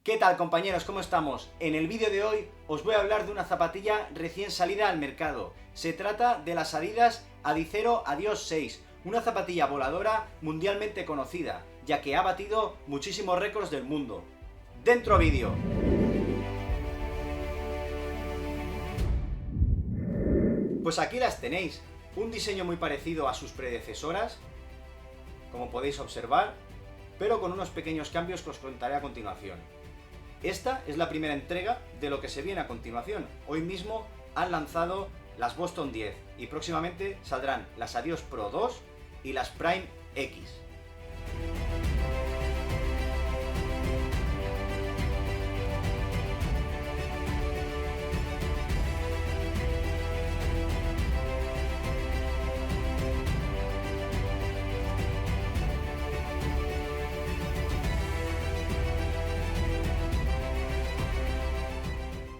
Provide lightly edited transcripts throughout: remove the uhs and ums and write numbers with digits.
¿Qué tal, compañeros? ¿Cómo estamos? En el vídeo de hoy os voy a hablar de una zapatilla recién salida al mercado. Se trata de las Adidas Adizero Adios 6, una zapatilla voladora mundialmente conocida, ya que ha batido muchísimos récords del mundo. ¡Dentro vídeo! Pues aquí las tenéis, un diseño muy parecido a sus predecesoras, como podéis observar, pero con unos pequeños cambios que os contaré a continuación. Esta es la primera entrega de lo que se viene a continuación. Hoy mismo han lanzado las Boston 10 y próximamente saldrán las Adios Pro 2 y las Prime X.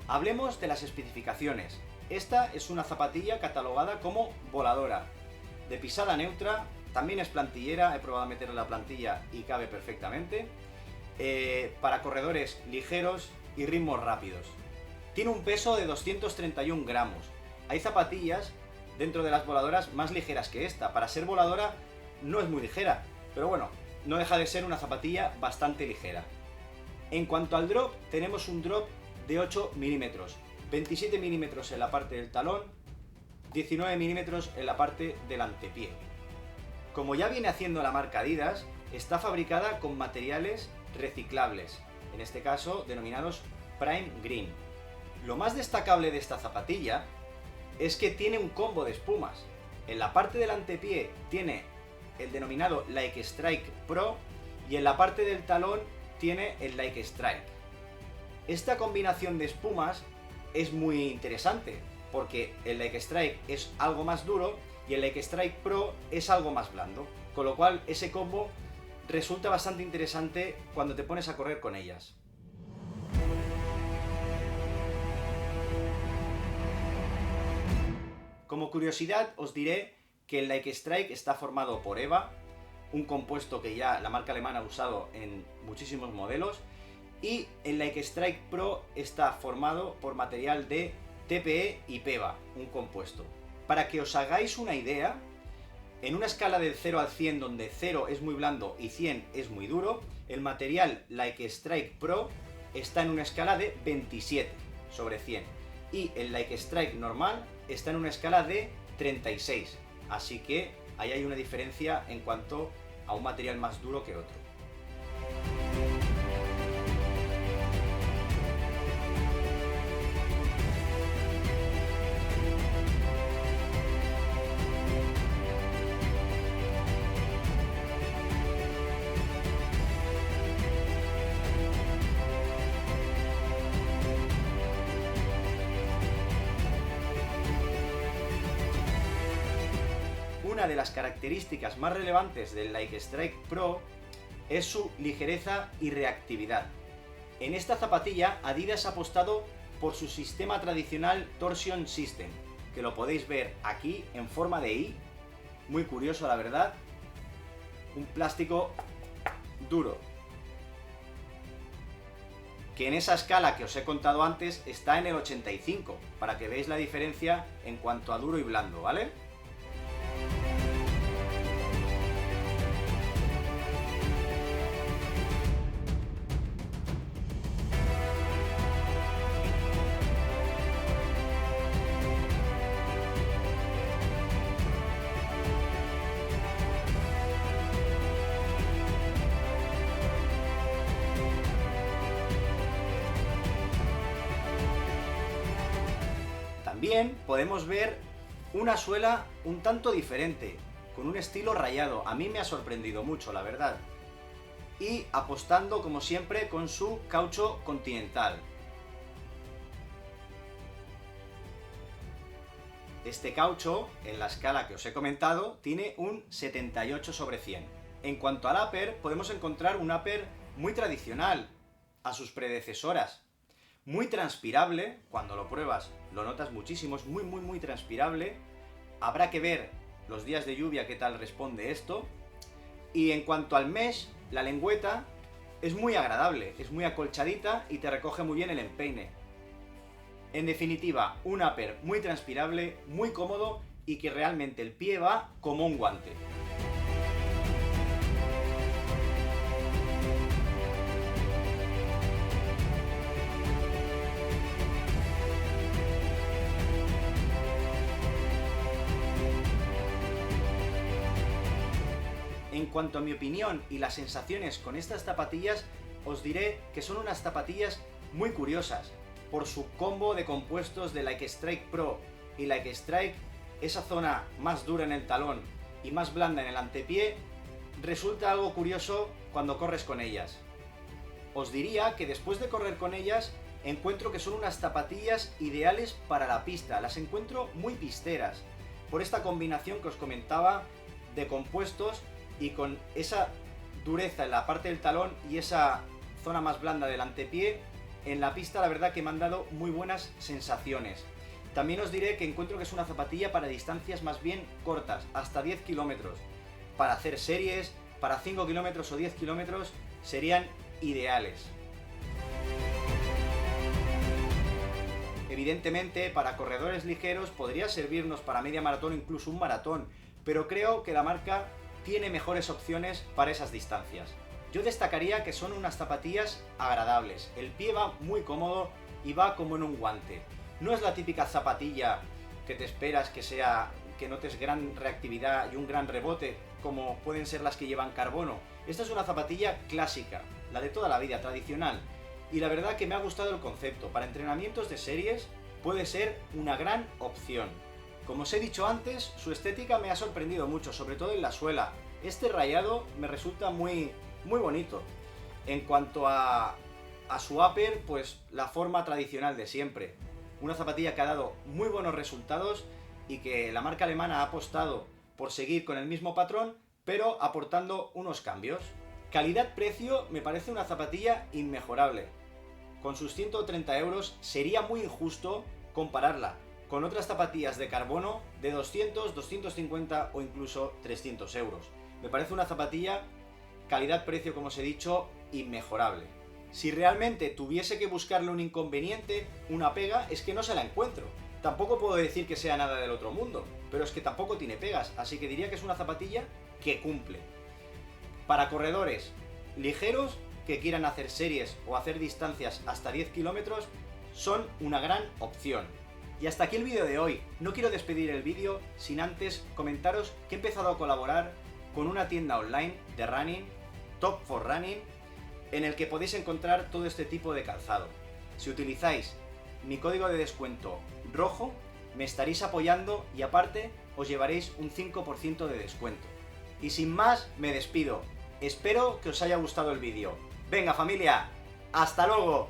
Hablemos de las especificaciones. Esta es una zapatilla catalogada como voladora, de pisada neutra, también es plantillera, he probado a meterle la plantilla y cabe perfectamente, para corredores ligeros y ritmos rápidos. Tiene un peso de 231 gramos. Hay zapatillas dentro de las voladoras más ligeras que esta. Para ser voladora no es muy ligera, pero bueno, no deja de ser una zapatilla bastante ligera. En cuanto al drop, tenemos un drop de 8 milímetros, 27 milímetros en la parte del talón, 19 milímetros en la parte del antepié. Como ya viene haciendo la marca Adidas, está fabricada con materiales reciclables, en este caso denominados Prime Green. Lo más destacable de esta zapatilla es que tiene un combo de espumas. En la parte del antepié tiene el denominado Like Strike Pro y en la parte del talón tiene el Like Strike. Esta combinación de espumas es muy interesante, porque el Like Strike es algo más duro y el Like Strike Pro es algo más blando, con lo cual ese combo resulta bastante interesante cuando te pones a correr con ellas. Como curiosidad os diré que el Like Strike está formado por EVA, un compuesto que ya la marca alemana ha usado en muchísimos modelos, y el Like Strike Pro está formado por material de TPE y PEVA, un compuesto. Para que os hagáis una idea, en una escala del 0 al 100, donde 0 es muy blando y 100 es muy duro, el material Like Strike Pro está en una escala de 27 sobre 100 y el Like Strike normal está en una escala de 36, así que ahí hay una diferencia en cuanto a un material más duro que otro. Una de las características más relevantes del Like Strike Pro es su ligereza y reactividad. En esta zapatilla Adidas ha apostado por su sistema tradicional Torsion System, que lo podéis ver aquí en forma de I, muy curioso la verdad, un plástico duro, que en esa escala que os he contado antes está en el 85, para que veáis la diferencia en cuanto a duro y blando, ¿vale? También podemos ver una suela un tanto diferente, con un estilo rayado. A mí me ha sorprendido mucho, la verdad. Y apostando, como siempre, con su caucho continental. Este caucho, en la escala que os he comentado, tiene un 78 sobre 100. En cuanto al upper, podemos encontrar un upper muy tradicional a sus predecesoras. Muy transpirable, cuando lo pruebas lo notas muchísimo, es muy transpirable. Habrá que ver los días de lluvia qué tal responde esto. Y en cuanto al mesh, la lengüeta es muy agradable, es muy acolchadita y te recoge muy bien el empeine. En definitiva, un upper muy transpirable, muy cómodo y que realmente el pie va como un guante. En cuanto a mi opinión y las sensaciones con estas zapatillas, os diré que son unas zapatillas muy curiosas, por su combo de compuestos de Like Strike Pro y Like Strike, esa zona más dura en el talón y más blanda en el antepié, resulta algo curioso cuando corres con ellas. Os diría que después de correr con ellas, encuentro que son unas zapatillas ideales para la pista, las encuentro muy pisteras, por esta combinación que os comentaba de compuestos y con esa dureza en la parte del talón y esa zona más blanda del antepié. En la pista la verdad que me han dado muy buenas sensaciones. También os diré que encuentro que es una zapatilla para distancias más bien cortas, hasta 10 kilómetros. Para hacer series, para 5 kilómetros o 10 kilómetros serían ideales. Evidentemente, para corredores ligeros podría servirnos para media maratón o incluso un maratón, pero creo que la marca tiene mejores opciones para esas distancias. Yo destacaría que son unas zapatillas agradables, el pie va muy cómodo y va como en un guante. No es la típica zapatilla que te esperas que notes gran reactividad y un gran rebote, como pueden ser las que llevan carbono. Esta es una zapatilla clásica, la de toda la vida, tradicional, y la verdad que me ha gustado el concepto. Para entrenamientos de series puede ser una gran opción. Como os he dicho antes, su estética me ha sorprendido mucho, sobre todo en la suela. Este rayado me resulta muy bonito. En cuanto a su upper, pues la forma tradicional de siempre. Una zapatilla que ha dado muy buenos resultados y que la marca alemana ha apostado por seguir con el mismo patrón, pero aportando unos cambios. Calidad-precio me parece una zapatilla inmejorable. Con sus 130 euros sería muy injusto compararla con otras zapatillas de carbono de 200, 250 o incluso 300 euros. Me parece una zapatilla, calidad-precio, como os he dicho, inmejorable. Si realmente tuviese que buscarle un inconveniente, una pega, es que no se la encuentro. Tampoco puedo decir que sea nada del otro mundo, pero es que tampoco tiene pegas, así que diría que es una zapatilla que cumple. Para corredores ligeros que quieran hacer series o hacer distancias hasta 10 kilómetros, son una gran opción. Y hasta aquí el vídeo de hoy. No quiero despedir el vídeo sin antes comentaros que he empezado a colaborar con una tienda online de running, Top for Running, en el que podéis encontrar todo este tipo de calzado. Si utilizáis mi código de descuento rojo, me estaréis apoyando y aparte os llevaréis un 5% de descuento. Y sin más, me despido. Espero que os haya gustado el vídeo. ¡Venga familia! ¡Hasta luego!